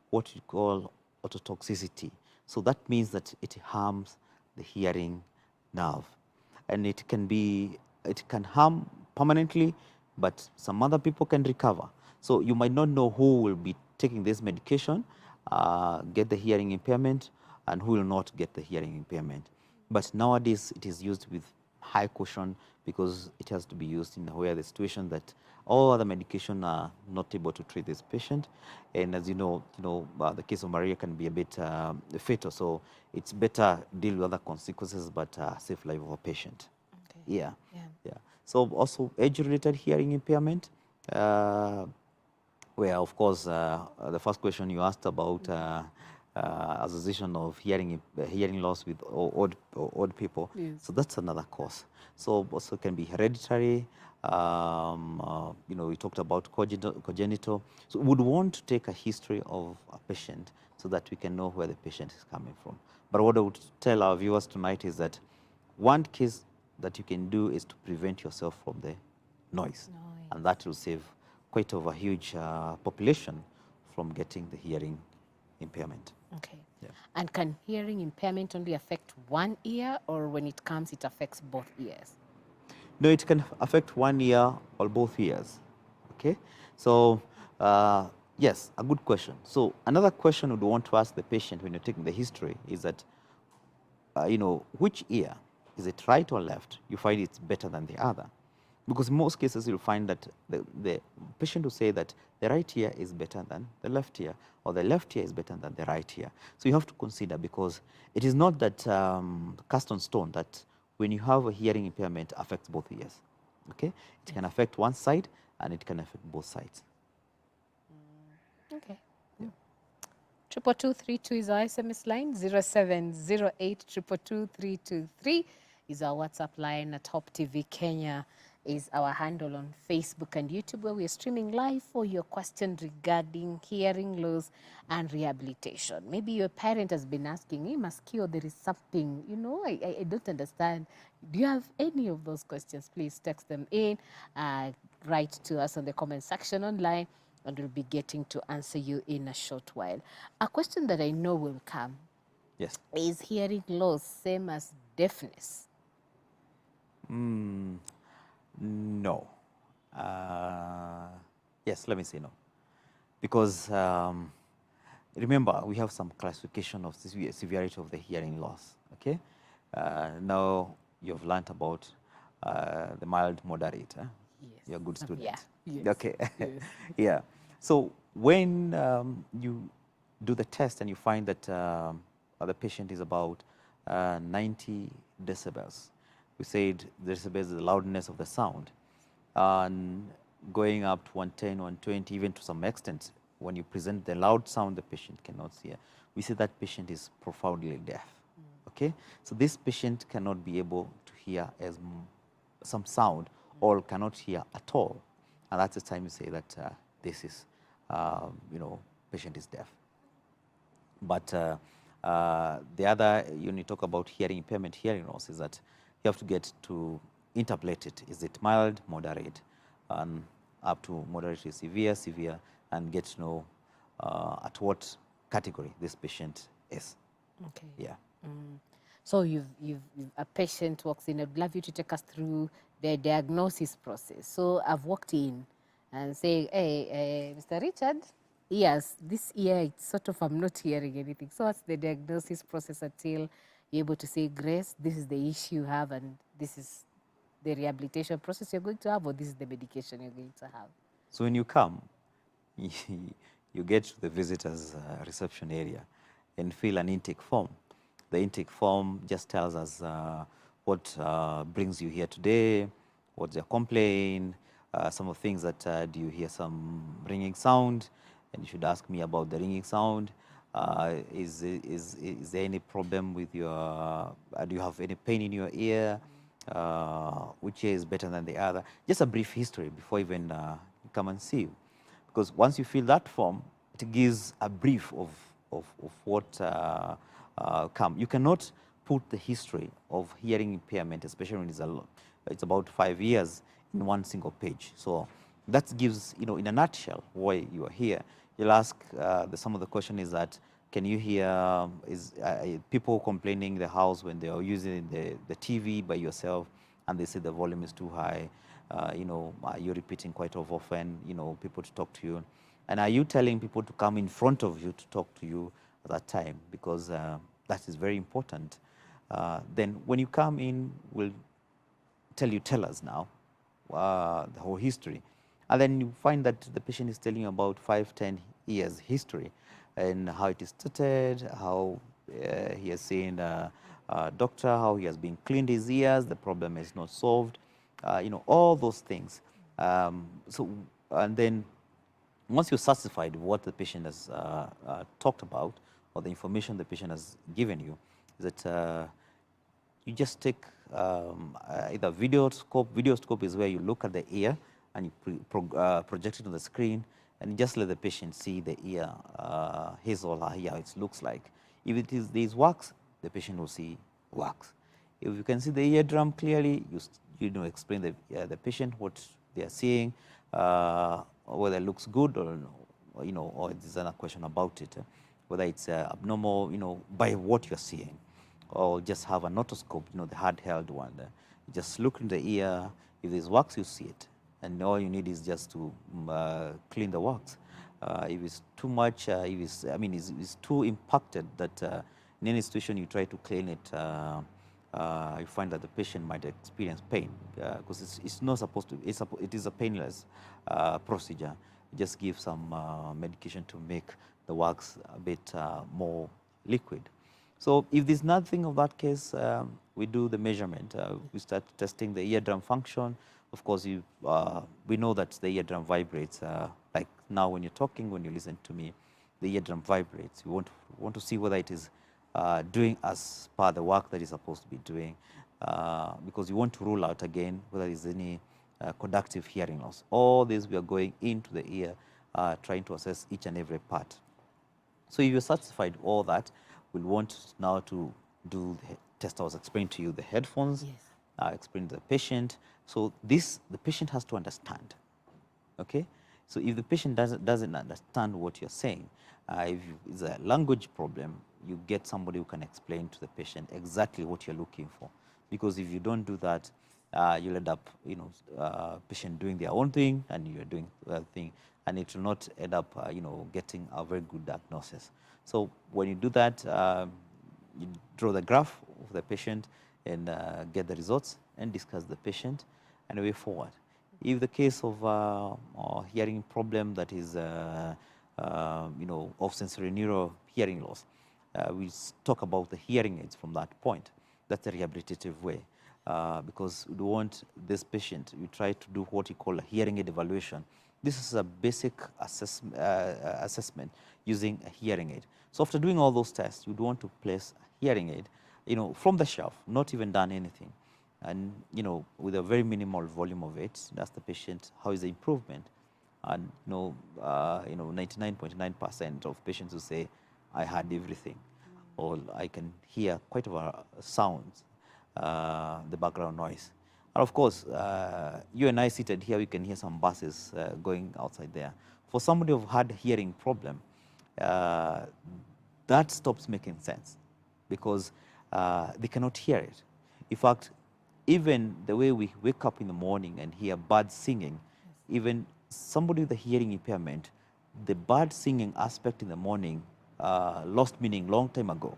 B: what you call ototoxicity. So that means that it harms the hearing nerve, and it can harm permanently, but some other people can recover. So you might not know who will be taking this medication, get the hearing impairment, and who will not get the hearing impairment. But nowadays it is used with high caution, because it has to be used in where the situation that all other medication are not able to treat this patient. And as you know, the case of malaria can be a bit fatal, so it's better deal with other consequences, but save life of a patient.
A: Okay.
B: Yeah. So also age-related hearing impairment, where of course the first question you asked about association of hearing loss with old people.
A: Yes.
B: So that's another cause. So also can be hereditary. We talked about congenital. So we would want to take a history of a patient so that we can know where the patient is coming from. But what I would tell our viewers tonight is that one case that you can do is to prevent yourself from the noise. And that will save quite of a huge population from getting the hearing impairment.
A: Okay. Yeah. And can hearing impairment only affect one ear, or when it comes, it affects both ears?
B: No, it can affect one ear or both ears. Okay. So, yes, a good question. So another question we'd want to ask the patient when you're taking the history is that, which ear, is it right or left? You find it's better than the other. Because in most cases, you'll find that the patient will say that the right ear is better than the left ear, or the left ear is better than the right ear. So you have to consider, because it is not that cast on stone that when you have a hearing impairment affects both ears. Okay? It can affect one side, and it can affect both sides.
A: Okay. Yeah. 22232 is our SMS line. 0708 222 323 is our WhatsApp line. At Top TV Kenya is our handle on Facebook and YouTube, where we are streaming live for your question regarding hearing loss and rehabilitation. Maybe your parent has been asking, hey, Maskio, there is something, I don't understand. Do you have any of those questions? Please text them in, write to us on the comment section online, and we'll be getting to answer you in a short while. A question that I know will come.
B: Yes.
A: Is hearing loss same as deafness?
B: No. Yes, let me say no. Because remember, we have some classification of severity of the hearing loss. Okay. Now you've learned about the mild, moderate. Yes. You're a good student.
A: Yeah. Yes.
B: Okay.
A: Yes.
B: Yeah. So when you do the test and you find that the patient is about 90 decibels, we said decibels is the loudness of the sound, and going up to 110, 120, even to some extent, when you present the loud sound the patient cannot hear, we say that patient is profoundly deaf. Okay, so this patient cannot be able to hear as some sound, or cannot hear at all, and that's the time you say that this is, patient is deaf. But the other, when you talk about hearing impairment, hearing loss, is that you have to get to interpolate it. Is it mild, moderate, and up to moderately severe, and get to know at what category this patient is.
A: Okay.
B: Yeah.
A: So a patient walks in. I'd love you to take us through the diagnosis process. So I've walked in and say, hey, Mr. Richard, yes, this ear, it's sort of, I'm not hearing anything. So what's the diagnosis process until you're able to say, Grace, this is the issue you have and this is the rehabilitation process you're going to have, or this is the medication you're going to have?
B: So when you come, you get to the visitors reception area and fill an intake form. The intake form just tells us what brings you here today, what's your complaint, some of the things that do you hear some ringing sound, and you should ask me about the ringing sound. Is there any problem with your, do you have any pain in your ear? Which ear is better than the other? Just a brief history before even come and see you. Because once you fill that form, it gives a brief of what come. You cannot put the history of hearing impairment, especially when it's about 5 years, in one single page. So that gives, in a nutshell, why you are here. You'll ask, some of the question is that, can you hear, people complaining in the house when they are using the TV by yourself and they say the volume is too high? You're repeating quite often, people to talk to you. And are you telling people to come in front of you to talk to you at that time? Because that is very important. Then when you come in, we'll tell us now the whole history. And then you find that the patient is telling you about 5-10 years history and how it is started, how he has seen a doctor, how he has been cleaned his ears, the problem is not solved, all those things. And then once you're satisfied with what the patient has talked about, or the information the patient has given you, is that you just take either videoscope. Videoscope is where you look at the ear and you project it on the screen, and you just let the patient see the ear, his or her ear, how it looks like. If there's wax, the patient will see wax. If you can see the eardrum clearly, you explain the patient what they are seeing, whether it looks good or or there's another question about it, whether it's abnormal, by what you're seeing, or just have an otoscope, the handheld one. You just look in the ear. If there's wax, you see it, and all you need is just to clean the wax. If it's too much, if it's too impacted that in any situation you try to clean it, you find that the patient might experience pain because it's not supposed to. It is a painless procedure. You just give some medication to make the wax a bit more liquid. So if there's nothing of that case, we do the measurement. We start testing the eardrum function. Of course, we know that the eardrum vibrates. Like now when you're talking, when you listen to me, the eardrum vibrates. We want to see whether it is doing as per the work that it's supposed to be doing, because you want to rule out again whether there's any conductive hearing loss. All this, we are going into the ear, trying to assess each and every part. So if you're satisfied with all that, we'll want now to do the test I was explaining to you, the headphones, explain to the patient. So this, the patient has to understand, okay? So if the patient doesn't understand what you're saying, if it's a language problem, you get somebody who can explain to the patient exactly what you're looking for. Because if you don't do that, you'll end up, patient doing their own thing and you're doing the thing, and it will not end up, getting a very good diagnosis. So when you do that, you draw the graph of the patient and get the results and discuss the patient and way forward. If the case of hearing problem that is, of sensory neural hearing loss, we talk about the hearing aids from that point. That's the rehabilitative way. Because we want this patient, we try to do what we call a hearing aid evaluation. This is a basic assessment using a hearing aid. So after doing all those tests, you'd want to place a hearing aid, from the shelf, not even done anything. And, with a very minimal volume of it, ask the patient, how is the improvement? And, 99.9% of patients will say, I heard everything, or I can hear quite a sounds, the background noise. And of course, you and I seated here, we can hear some buses going outside there. For somebody who had hearing problem, that stops making sense. because they cannot hear it. In fact, even the way we wake up in the morning and hear birds singing, even somebody with a hearing impairment, the bird singing aspect in the morning lost meaning long time ago.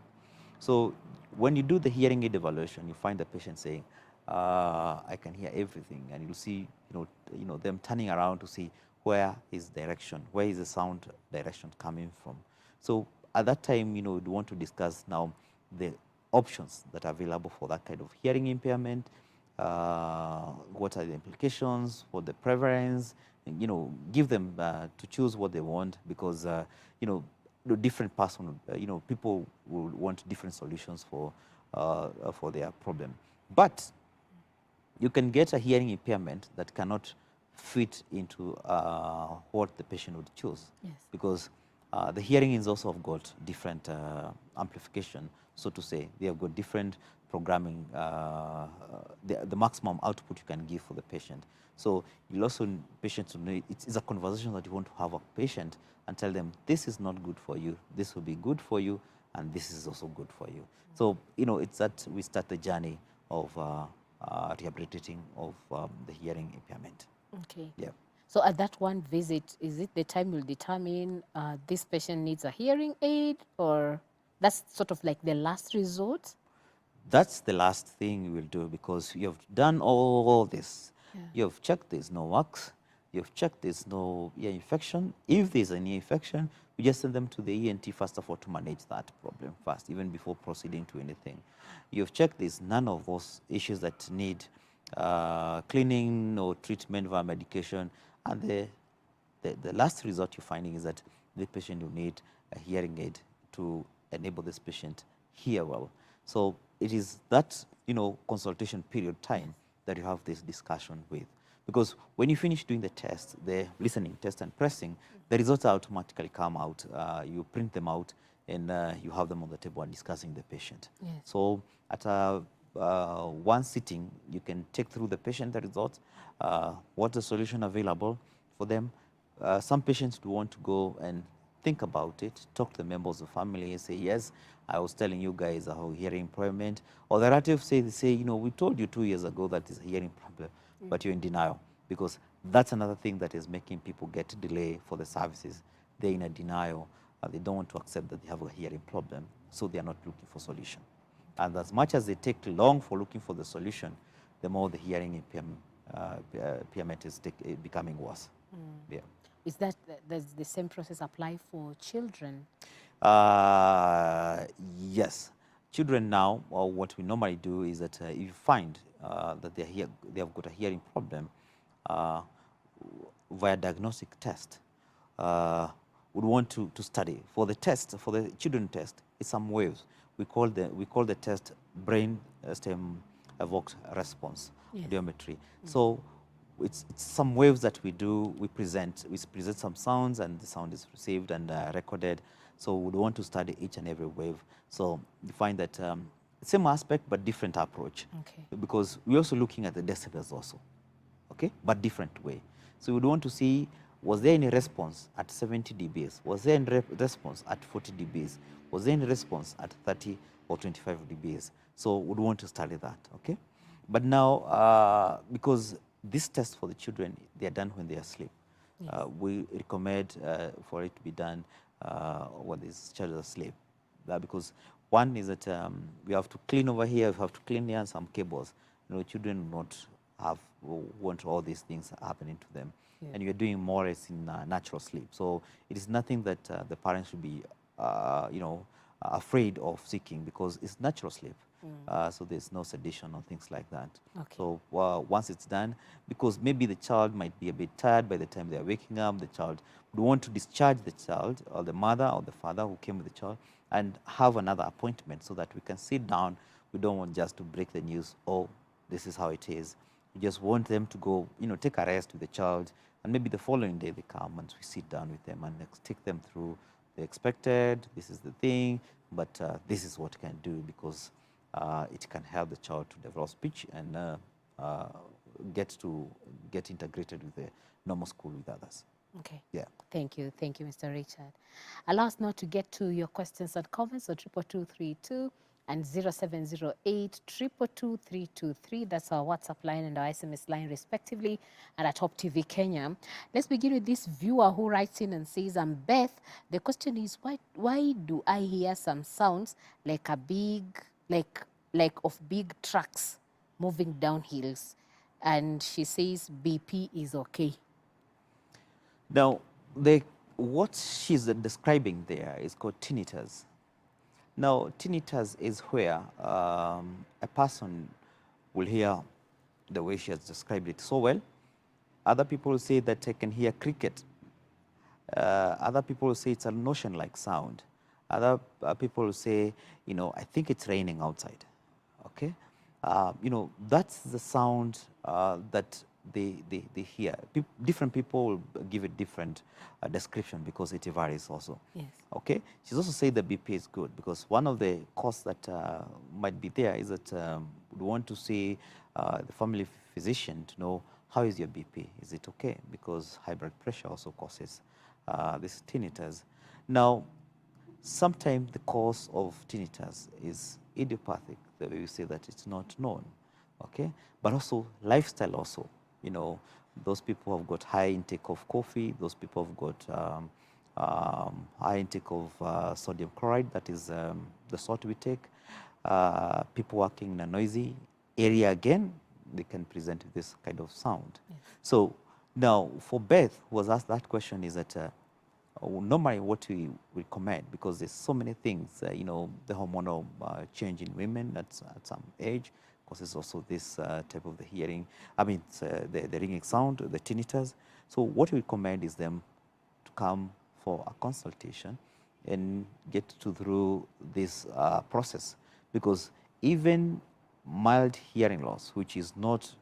B: So when you do the hearing aid evaluation, you find the patient saying, I can hear everything, and you'll see, them turning around to see where is direction, where is the sound direction coming from. So at that time, we'd want to discuss now the options that are available for that kind of hearing impairment. What are the implications, for the prevalence, and, give them to choose what they want, because the different person, people will want different solutions for their problem. But you can get a hearing impairment that cannot fit into what the patient would choose.
A: Yes.
B: Because the hearing is also have got different amplification, so to say. They have got different programming, the maximum output you can give for the patient. So you'll also need patients to know it's a conversation that you want to have a patient and tell them, this is not good for you, this will be good for you, and this is also good for you. So, it's that we start the journey of rehabilitating of the hearing impairment.
A: Okay.
B: Yeah.
A: So at that one visit, is it the time you'll determine this patient needs a hearing aid, or that's sort of like the last resort?
B: That's the last thing you will do, because you have done all this.
A: Yeah.
B: You have checked there's no wax. You have checked there's no ear infection. If there's an ear infection, we just send them to the ENT first of all to manage that problem first, even before proceeding to anything. You have checked there's none of those issues that need cleaning or treatment via medication. And the last resort you're finding is that the patient will need a hearing aid to enable this patient hear well. So it is that, consultation period time that you have this discussion with. Because when you finish doing the test, the listening test and pressing, the results automatically come out. You print them out, and you have them on the table and discussing the patient.
A: Yes.
B: So at one sitting, you can take through the patient the results, what's the solution available for them. Some patients do want to go and think about it, talk to the members of the family and say, yes, I was telling you guys about hearing impairment. Or the relative say, we told you 2 years ago that it's a hearing problem, but you're in denial. Because that's another thing that is making people get delay for the services. They're in a denial. They don't want to accept that they have a hearing problem, so they are not looking for solution. And as much as they take long for looking for the solution, the more the hearing impairment is becoming worse. Yeah.
A: Is that does the same process apply for children?
B: Yes. Children now, or what we normally do is that if you find that they have got a hearing problem, via diagnostic test, would want to study. For the test, for the children test, it's some waves. We call the test brain stem evoked response,
A: Yes.
B: audiometry. So it's some waves that we do. We present some sounds, and the sound is received and recorded. So we want to study each and every wave. So you find that same aspect but different approach.
A: Okay.
B: Because we're also looking at the decibels also, okay, but different way. So we want to see, was there any response at 70 dBs? Was there any response at 40 dBs? Was there any response at 30 or 25 dBs? So we'd want to study that, okay? But now, because these tests for the children, they are done when they are asleep.
A: Yes.
B: We recommend for it to be done when this child is asleep. Because one is that we have to clean over here, we have to clean here, and some cables. Children will not want all these things happening to them. Yeah. And you're doing more or less in natural sleep. So it is nothing that the parents should be, afraid of seeking, because it's natural sleep. So there's no sedation or things like that.
A: Okay.
B: So once it's done, because maybe the child might be a bit tired by the time they're waking up, the child would want to discharge the child, or the mother or the father who came with the child, and have another appointment so that we can sit down. We don't want just to break the news, oh, this is how it is. We just want them to go, take a rest with the child, and maybe the following day they come and we sit down with them and take them through the expected, this is the thing, but this is what it can do, because it can help the child to develop speech and get integrated with the normal school with others.
A: Okay.
B: Yeah.
A: Thank you, Mr. Richard. Allow us now to get to your questions and comments on 22232 and 0708 222 323. That's our WhatsApp line and our SMS line, respectively, and at Top TV Kenya. Let's begin with this viewer who writes in and says, I'm Beth. The question is, why do I hear some sounds like a big, like of big trucks moving down hills? And she says BP is okay.
B: Now, what she's describing there is called tinnitus. Now, tinnitus is where a person will hear the way she has described it so well. Other people say that I can hear cricket. Other people say it's a notion-like sound. Other people say, you know, I think it's raining outside. Okay, you know, that's the sound that they hear. Different people will give it different description because it varies also.
A: Yes.
B: Okay, she's also said the BP is good because one of the causes that might be there is that we want to see the family physician to know how is your BP. Is it okay? Because high blood pressure also causes this tinnitus. Now, sometimes the cause of tinnitus is idiopathic, the way we say that it's not known, okay? But also lifestyle also, you know, those people have got high intake of coffee, those people have got high intake of sodium chloride, that is the salt we take. People working in a noisy area again, they can present this kind of sound. Yes. So now for Beth, who was asked that question, is that normally what we recommend, because there's so many things, you know, the hormonal change in women at some age causes also this type of the hearing, I mean, the ringing sound, the tinnitus. So what we recommend is them to come for a consultation and get through this process, because even mild hearing loss, which is not,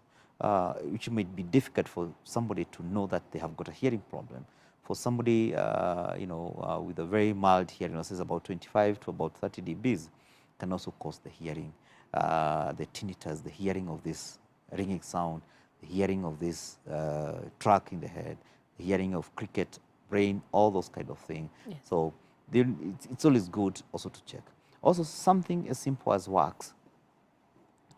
B: which may be difficult for somebody to know that they have got a hearing problem, for somebody, you know, with a very mild hearing loss, is about 25 to about 30 dBs, can also cause the hearing, the tinnitus, the hearing of this ringing sound, the hearing of this track in the head, the hearing of cricket, brain, all those kind of things. Yes. So it's always good also to check. Also, something as simple as wax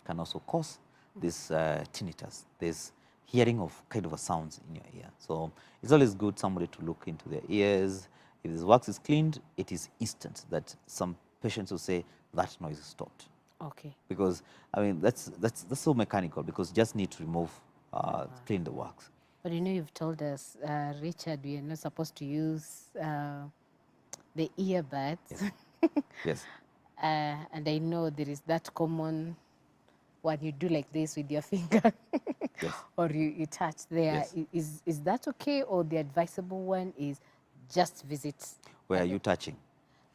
B: can also cause this tinnitus, this hearing of kind of a sounds in your ear. So it's always good somebody to look into their ears. If this wax is cleaned, it is instant that some patients will say that noise is stopped. Okay. Because I mean that's so mechanical, because you just need to remove, clean the wax.
A: But you know, you've told us, Richard, we are not supposed to use the earbuds.
B: Yes. Yes.
A: And I know there is that common when you do like this with your finger. Yes. Or you touch there. Yes. Is that okay, or the advisable one is just visit?
B: Where are you touching?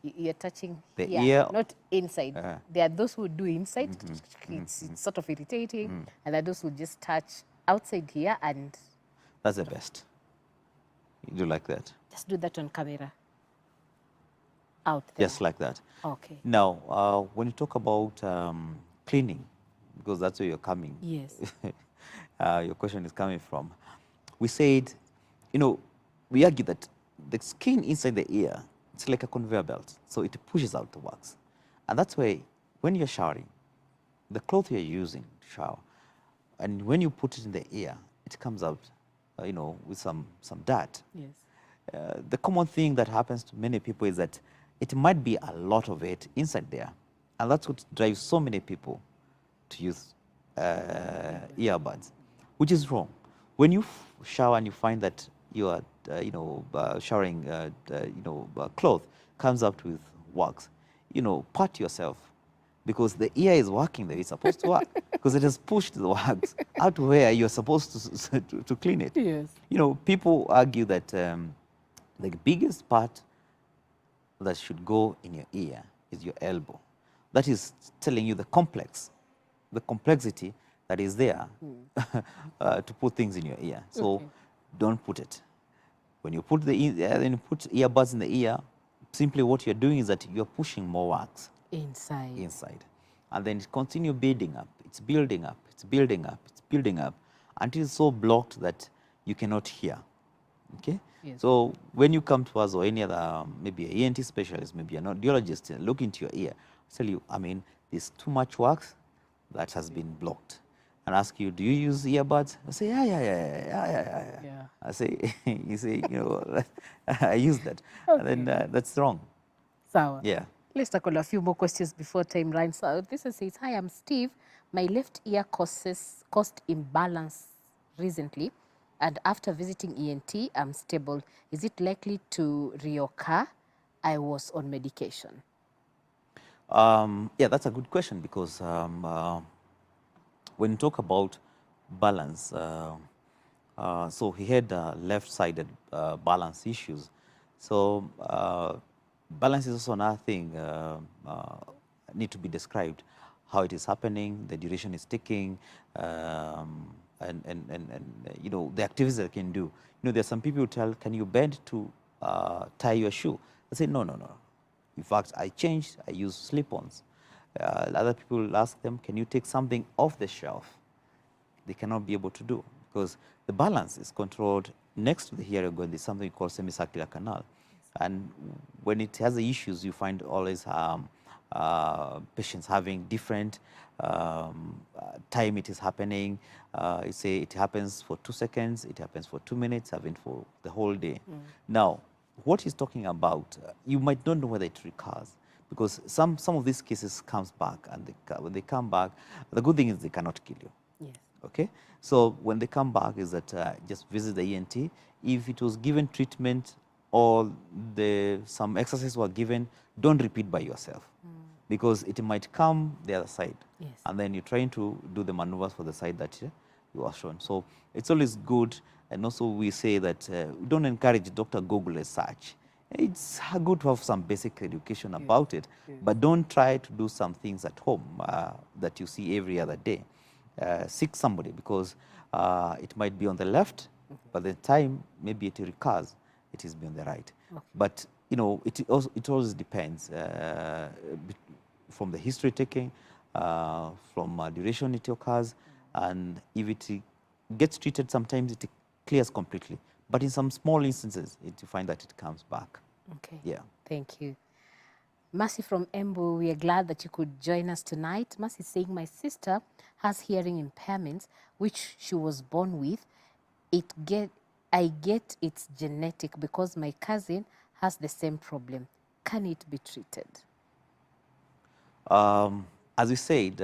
A: You're touching
B: the
A: here,
B: ear,
A: not inside. There are those who do inside. It's sort of irritating. And there are those who just touch outside here, and
B: that's the best. You do like that.
A: Just do that on camera. Out there.
B: Just like that.
A: Okay.
B: Now, when you talk about cleaning, because that's where you're coming.
A: Yes.
B: Your question is coming from. We said, you know, we argue that the skin inside the ear, it's like a conveyor belt, so it pushes out the wax. And that's why when you're showering, the cloth you're using to shower, and when you put it in the ear, it comes out, you know, with some dirt. Yes. The common thing that happens to many people is that it might be a lot of it inside there. And that's what drives so many people to use earbuds, which is wrong. When you shower and you find that you are, you know, showering, you know, cloth comes out with wax, you know, pat yourself, because the ear is working the way it's supposed to work, because it has pushed the wax out where you're supposed to clean it. Yes. You know, people argue that the biggest part that should go in your ear is your elbow. That is telling you the complexity that is there to put things in your ear. So don't put it. When you put earbuds in the ear, simply what you're doing is that you're pushing more wax inside. And then it continues building up. It's building up. It's building up. It's building up until it's so blocked that you cannot hear. Okay? Yes. So when you come to us, or any other, maybe an ENT specialist, maybe an audiologist, look into your ear, tell you, I mean, there's too much wax that has been blocked. And ask you, do you use earbuds? I say, yeah. I say, you say, you know, I use that.
A: Okay.
B: And then that's wrong.
A: So
B: Yeah.
A: let's tackle a few more questions before time runs out. This one says, hi, I'm Steve. My left ear caused imbalance recently, and after visiting ENT, I'm stable. Is it likely to reoccur? I was on medication.
B: Yeah, that's a good question, because when you talk about balance, so he had left-sided balance issues. So balance is also another thing need to be described, how it is happening, the duration is taking, and you know, the activities that I can do. You know, there's some people who tell, can you bend to tie your shoe? I say, no. In fact, I changed, I use slip-ons. Other people ask them, can you take something off the shelf? They cannot be able to do, because the balance is controlled next to the hearing organ. There's something called semicircular canal. And when it has the issues, you find always patients having different time it is happening. You say it happens for 2 seconds, it happens for 2 minutes, happens for the whole day. Now, what he's talking about, you might not know whether it recurs, because some of these cases comes back, and when they come back, the good thing is they cannot kill you.
A: Yes.
B: Okay, so when they come back, is that just visit the ENT. If it was given treatment or some exercises were given, don't repeat by yourself, because it might come the other side.
A: Yes.
B: And then you're trying to do the maneuvers for the side that you are shown. So it's always good. And also we say that we don't encourage Dr. Google as such. It's good to have some basic education about it, but don't try to do some things at home that you see every other day. Seek somebody, because it might be on the left, but the time maybe it recurs, it is be on the right. But you know, it always depends from the history taking, from duration it occurs, and if it gets treated, sometimes it clears completely. But in some small instances, you find that it comes back.
A: Okay.
B: Yeah.
A: Thank you. Mercy from Embu, we are glad that you could join us tonight. Mercy is saying, my sister has hearing impairments, which she was born with. I get it's genetic because my cousin has the same problem. Can it be treated?
B: As we said,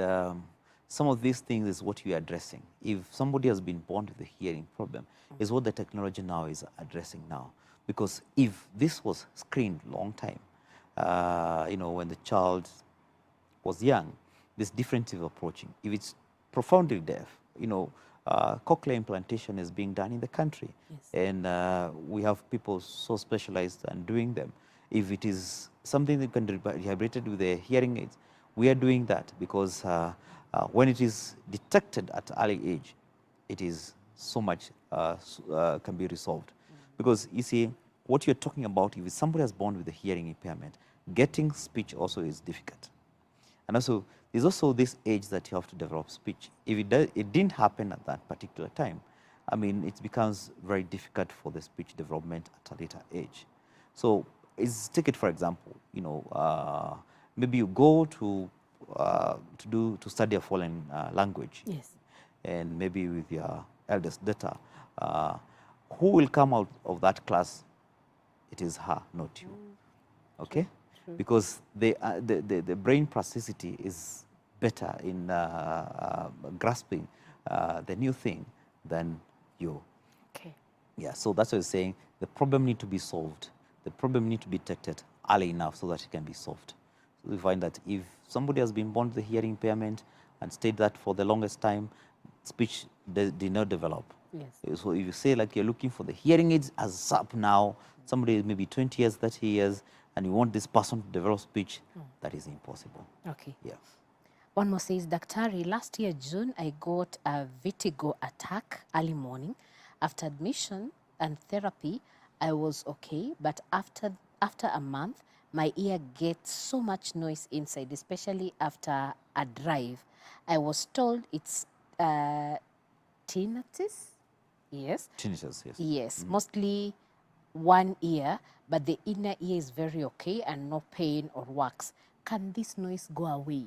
B: some of these things is what we are addressing. If somebody has been born with a hearing problem, is what the technology now is addressing now. Because if this was screened long time, you know, when the child was young, there's different way of approaching. If it's profoundly deaf, you know, cochlear implantation is being done in the country.
A: Yes.
B: And we have people so specialized in doing them. If it is something that can be rehabilitated with the hearing aids, we are doing that, because when it is detected at early age, it is so much can be resolved. Because you see, what you're talking about, if somebody is born with a hearing impairment, getting speech also is difficult. And also, there's also this age that you have to develop speech. If it didn't happen at that particular time, I mean, it becomes very difficult for the speech development at a later age. So take it for example, you know, maybe you go to study a foreign language.
A: Yes.
B: And maybe with your eldest daughter, who will come out of that class? It is her, not you. Okay?
A: True.
B: Because the brain plasticity is better in grasping the new thing than you.
A: Okay.
B: Yeah, so that's what I'm saying. The problem needs to be solved. The problem needs to be detected early enough so that it can be solved. So we find that if somebody has been born with a hearing impairment and stayed that for the longest time, speech did not develop.
A: Yes.
B: So if you say like you're looking for the hearing aids as up now, somebody is maybe 20 years, 30 years, and you want this person to develop speech, that is impossible.
A: Okay.
B: Yeah.
A: One more says, Daktari, last year, June, I got a vertigo attack early morning. After admission and therapy, I was okay, but after a month, my ear gets so much noise inside, especially after a drive. I was told it's tinnitus. Yes.
B: Tinnitus, yes.
A: Yes, mostly one ear, but the inner ear is very okay and no pain or wax. Can this noise go away?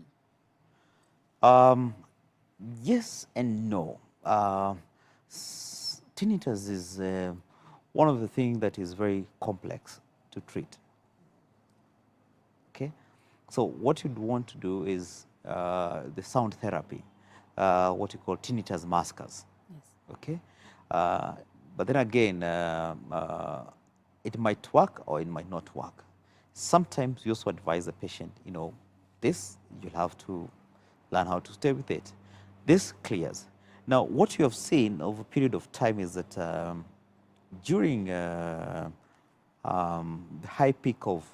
B: Yes and no. Tinnitus is one of the things that is very complex to treat. Okay, so what you'd want to do is the sound therapy, what you call tinnitus maskers.
A: Yes.
B: Okay, but then again, it might work or it might not work. Sometimes you also advise the patient, you know, this you'll have to learn how to stay with it. This clears. Now, what you have seen over a period of time is that during the high peak of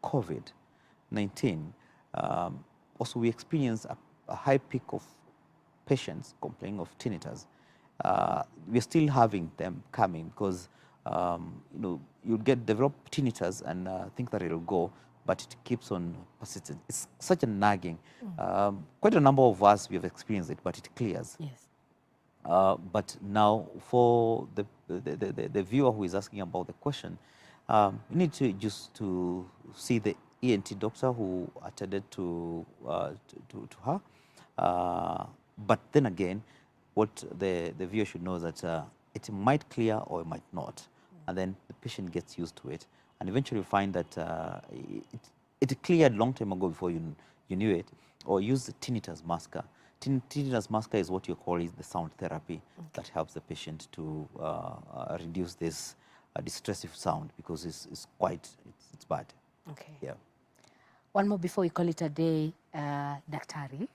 B: COVID-19, also we experienced a high peak of patients complaining of tinnitus. We're still having them coming because you know, you develop tinnitus and think that it'll go, but it keeps on persisting. It's such a nagging. Quite a number of us, we have experienced it, but it clears.
A: Yes.
B: But now for the viewer who is asking about the question, you need to just to see the ENT doctor who attended to her. But then again, what the viewer should know is that it might clear or it might not. And then the patient gets used to it. And eventually you find that it cleared long time ago before you knew it, or use the tinnitus masker. Tinnitus masker is what you call is the sound therapy that helps the patient to reduce this distressive sound because it's bad.
A: Okay.
B: Yeah.
A: One more before we call it a day, Daktari.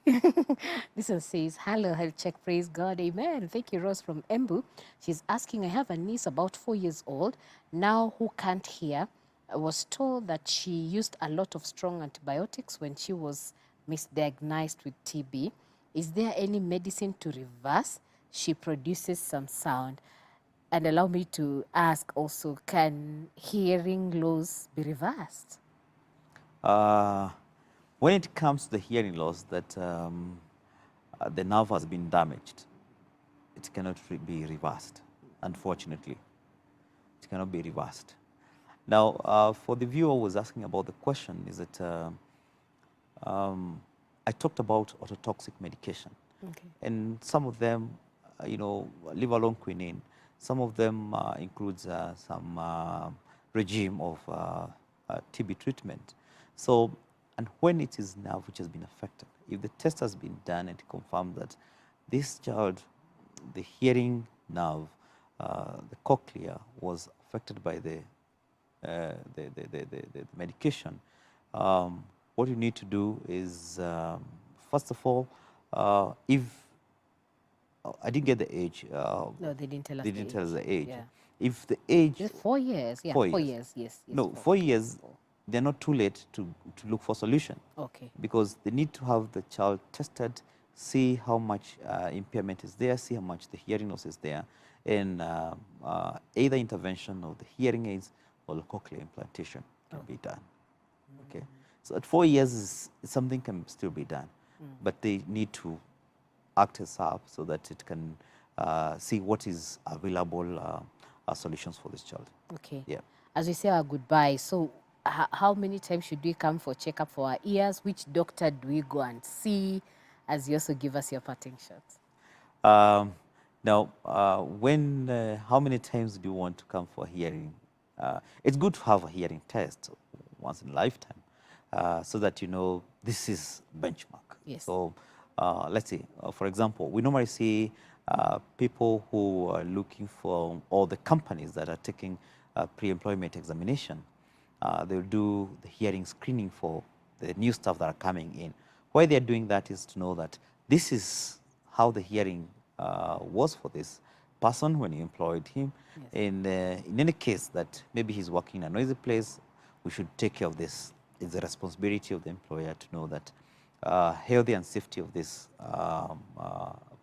A: This one says, hello, health check, praise God, amen. Thank you, Rose from Embu. She's asking, I have a niece about 4 years old, now who can't hear. I was told that she used a lot of strong antibiotics when she was misdiagnosed with TB. Is there any medicine to reverse? She produces some sound. And allow me to ask also, can hearing loss be reversed?
B: When it comes to the hearing loss, that the nerve has been damaged, it cannot be reversed, unfortunately. It cannot be reversed. Now, for the viewer who was asking about the question, is that I talked about ototoxic medication.
A: Okay.
B: And some of them, you know, leave alone quinine. Some of them includes some regime of TB treatment. So, and when it is nerve which has been affected, if the test has been done and confirmed that this child, the hearing nerve, the cochlea was affected by the medication, what you need to do is, first of all, if I didn't get the age.
A: No, they didn't tell us.
B: They didn't tell us the age.
A: Yeah.
B: If the age.
A: 4 years. Yeah, 4 years. Yes.
B: No, 4 years. They're not too late to look for solution. Okay. Because they need to have the child tested, see how much impairment is there, see how much the hearing loss is there, and either intervention of the hearing aids or the cochlear implantation can be done. Okay. So at 4 years, something can still be done, but they need to act as up so that it can see what is available solutions for this child.
A: Okay.
B: Yeah.
A: As we say our goodbye, so how many times should we come for checkup for our ears? Which doctor do we go and see? As you also give us your parting shots.
B: Now, how many times do you want to come for hearing? It's good to have a hearing test once in a lifetime, so that you know this is benchmark.
A: Yes.
B: So let's see, for example, we normally see people who are looking for, or the companies that are taking pre-employment examination, they'll do the hearing screening for the new staff that are coming in. Why they're doing that is to know that this is how the hearing was for this person when you employed him. Yes. In any case that maybe he's working in a noisy place, we should take care of this. It's the responsibility of the employer to know that health and safety of this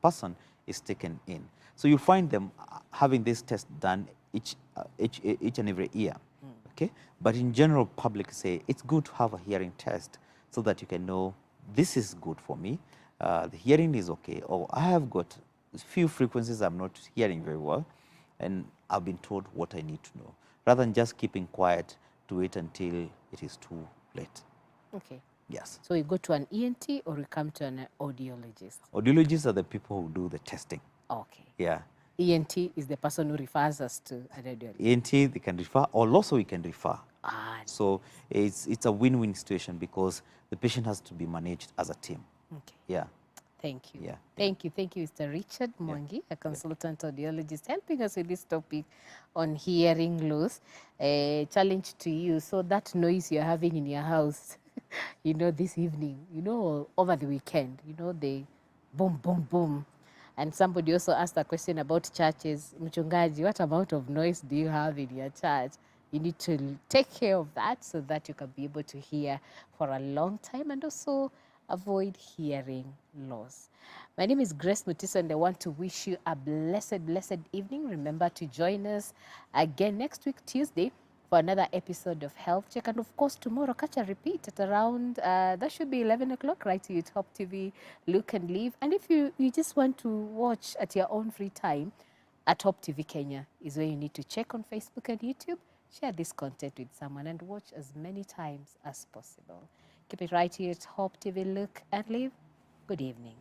B: person is taken in. So you find them having this test done each and every year. Okay, but in general, public say it's good to have a hearing test so that you can know this is good for me, the hearing is okay, or I have got a few frequencies I'm not hearing very well, and I've been told what I need to know, rather than just keeping quiet to wait until it is too late.
A: Okay.
B: Yes.
A: So you go to an ENT or you come to an audiologist?
B: Audiologists are the people who do the testing.
A: Okay.
B: Yeah.
A: ENT is the person who refers us to an audiologist.
B: ENT, they can refer, or also we can refer.
A: Ah,
B: So it's a win-win situation because the patient has to be managed as a team.
A: okay.
B: Yeah.
A: Thank you.
B: Yeah.
A: Thank you, Mr. Richard Mwangi, a consultant audiologist, helping us with this topic on hearing loss. A challenge to you. So that noise you're having in your house, this evening, over the weekend, the boom, boom, boom. And somebody also asked a question about churches. Mchungaji, what amount of noise do you have in your church? You need to take care of that so that you can be able to hear for a long time and also avoid hearing loss. My name is Grace Mutiso and I want to wish you a blessed, blessed evening. Remember to join us again next week, Tuesday, for another episode of Health Check. And of course, tomorrow, catch a repeat at around, that should be 11 o'clock, right here at Top TV, Look and Live. And if you just want to watch at your own free time, at Top TV Kenya is where you need to check on Facebook and YouTube. Share this content with someone and watch as many times as possible. Keep it right here at Top TV, Look and Live. Good evening.